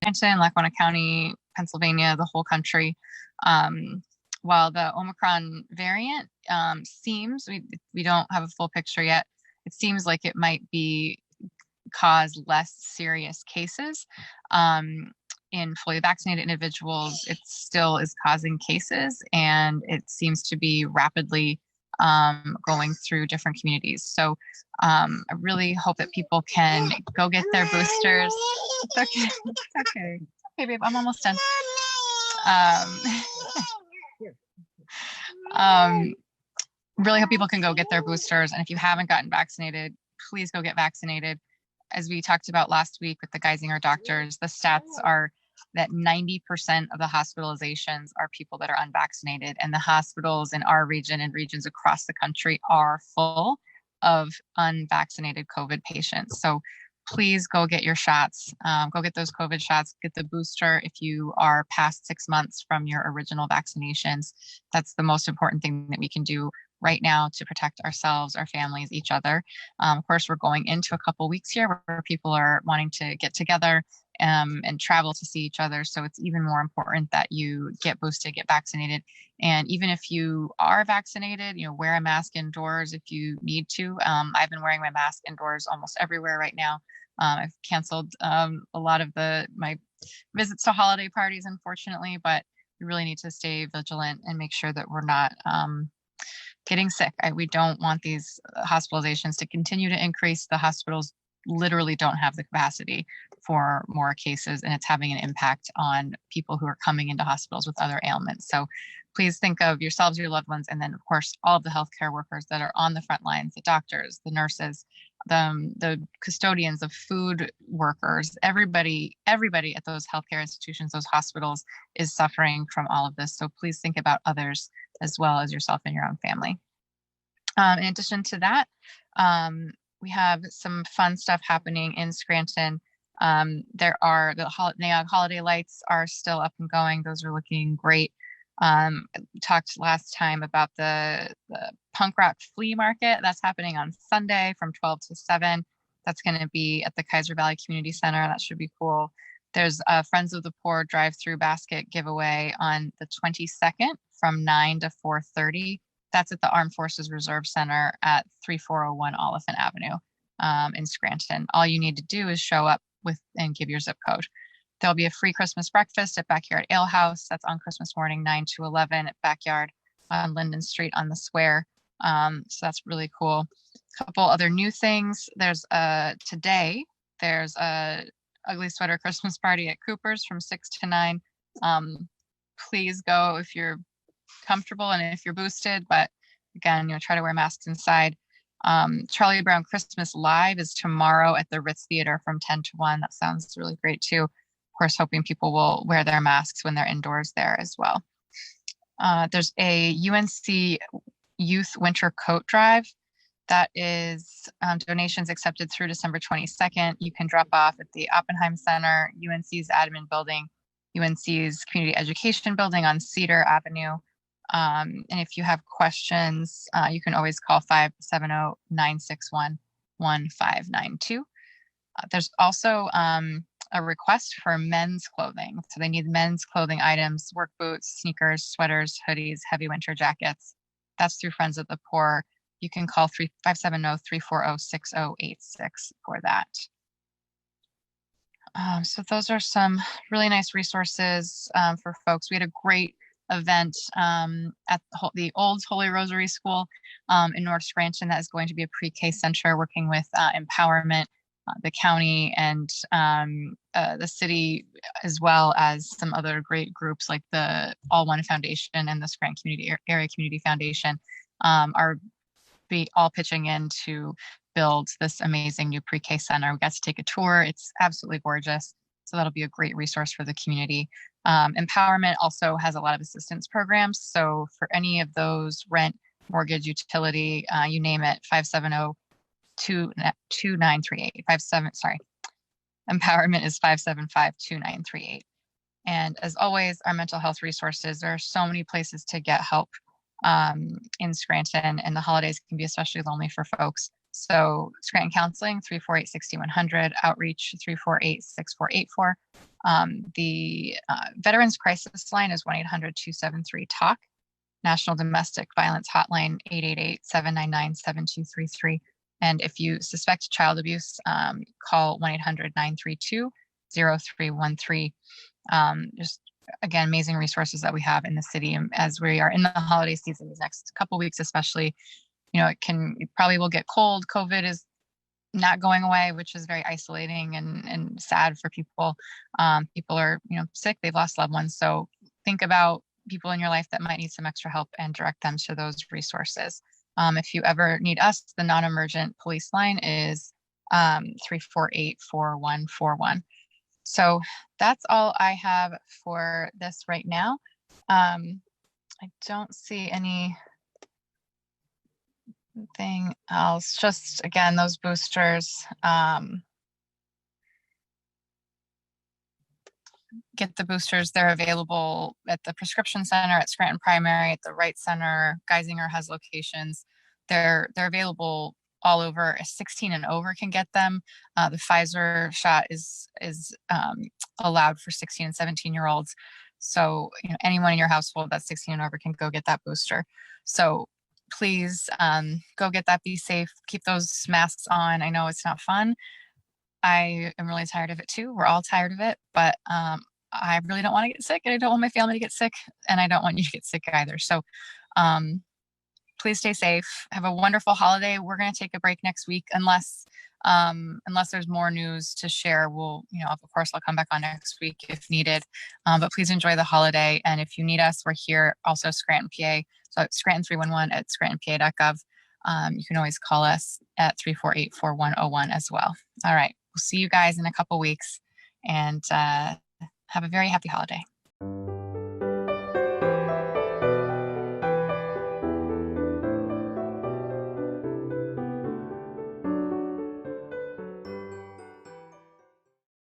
Lackawanna County, Pennsylvania, the whole country. While the Omicron variant seems, we don't have a full picture yet, it seems like it might cause less serious cases. In fully vaccinated individuals, it still is causing cases, and it seems to be rapidly going through different communities. So I really hope that people can go get their boosters. It's okay. It's okay. It's okay, babe. I'm almost done. Really hope people can go get their boosters. And if you haven't gotten vaccinated, please go get vaccinated. As we talked about last week with the Geisinger doctors, the stats are that 90% of the hospitalizations are people that are unvaccinated, and the hospitals in our region and regions across the country are full of unvaccinated COVID patients. So please go get your shots. Go get those COVID shots, get the booster if you are past 6 months from your original vaccinations. That's the most important thing that we can do right now to protect ourselves, our families, each other. Of course, we're going into a couple weeks here where people are wanting to get together and travel to see each other. So it's even more important that you get boosted, get vaccinated. And even if you are vaccinated, wear a mask indoors if you need to. I've been wearing my mask indoors almost everywhere right now. I've canceled a lot of my visits to holiday parties, unfortunately, but we really need to stay vigilant and make sure that we're not getting sick. We don't want these hospitalizations to continue to increase. The hospitals literally don't have the capacity for more cases, and it's having an impact on people who are coming into hospitals with other ailments. So please think of yourselves, your loved ones, and then, of course, all of the healthcare workers that are on the front lines, the doctors, the nurses, the custodians, the food workers, everybody at those healthcare institutions, those hospitals is suffering from all of this. So please think about others as well as yourself and your own family. In addition to that, we have some fun stuff happening in Scranton. There are the NAIOG holiday lights are still up and going. Those are looking great. Talked last time about the punk rock flea market that's happening on Sunday from 12 to 7. That's going to be at the Kaiser Valley Community Center. That should be cool. There's a Friends of the Poor drive-through basket giveaway on the 22nd from 9 to 4:30. That's at the Armed Forces Reserve Center at 3401 Oliphant Avenue in Scranton. All you need to do is show up and give your zip code. There'll be a free Christmas breakfast at Backyard Ale House. That's on Christmas morning, 9 to 11 at Backyard on Linden Street on the square. So that's really cool. A couple other new things. Today, there's a Ugly Sweater Christmas party at Cooper's from 6 to 9. Please go if you're comfortable and if you're boosted, but again, try to wear masks inside. Charlie Brown Christmas Live is tomorrow at the Ritz Theater from 10 to 1. That sounds really great too. Of course, hoping people will wear their masks when they're indoors there as well. There's a UNC Youth Winter Coat Drive. That is donations accepted through December 22nd. You can drop off at the Oppenheim Center, UNC's admin building, UNC's community education building on Cedar Avenue. And if you have questions, you can always call 570-961-1592. There's also a request for men's clothing. So they need men's clothing items, work boots, sneakers, sweaters, hoodies, heavy winter jackets. That's through Friends of the Poor. You can call 570-340-6086 for that. So those are some really nice resources for folks. We had a great event at the old Holy Rosary School in North Scranton. That is going to be a pre-K center working with Empowerment, the county, and the city, as well as some other great groups like the All One Foundation and the Scranton Area Community Foundation are all pitching in to build this amazing new pre-K center. We got to take a tour. It's absolutely gorgeous. So that'll be a great resource for the community. Empowerment also has a lot of assistance programs. So for any of those, rent, mortgage, utility, you name it, 570-2938. Empowerment is 575-2938. And as always, our mental health resources, there are so many places to get help in Scranton, and the holidays can be especially lonely for folks. So Scranton Counseling, 348-6100, Outreach, 348-6484. The Veterans Crisis Line is 1-800-273-TALK. National Domestic Violence Hotline, 888-799-7233. And if you suspect child abuse, call 1-800-932-0313. Just again, amazing resources that we have in the city. And as we are in the holiday season, these next couple weeks especially, it probably will get cold. COVID is not going away, which is very isolating and sad for people. People are, sick, they've lost loved ones. So think about people in your life that might need some extra help and direct them to those resources. If you ever need us, the non-emergent police line is 348-4141. So that's all I have for this right now. I don't see anything else. Just, again, those boosters. Get the boosters. They're available at the prescription center, at Scranton Primary, at the Wright Center. Geisinger has locations. They're available all over. 16 and over can get them. The Pfizer shot is allowed for 16 and 17-year-olds. So anyone in your household that's 16 and over can go get that booster. So please go get that. Be safe. Keep those masks on. I know it's not fun. I am really tired of it too. We're all tired of it, but I really don't want to get sick, and I don't want my family to get sick, and I don't want you to get sick either. So please stay safe. Have a wonderful holiday. We're going to take a break next week unless there's more news to share. We'll, of course, I'll come back on next week if needed. But please enjoy the holiday. And if you need us, we're here. Also Scranton, PA. So Scranton 311 at scrantonpa.gov. You can always call us at 348-4101 as well. All right. We'll see you guys in a couple weeks, and have a very happy holiday.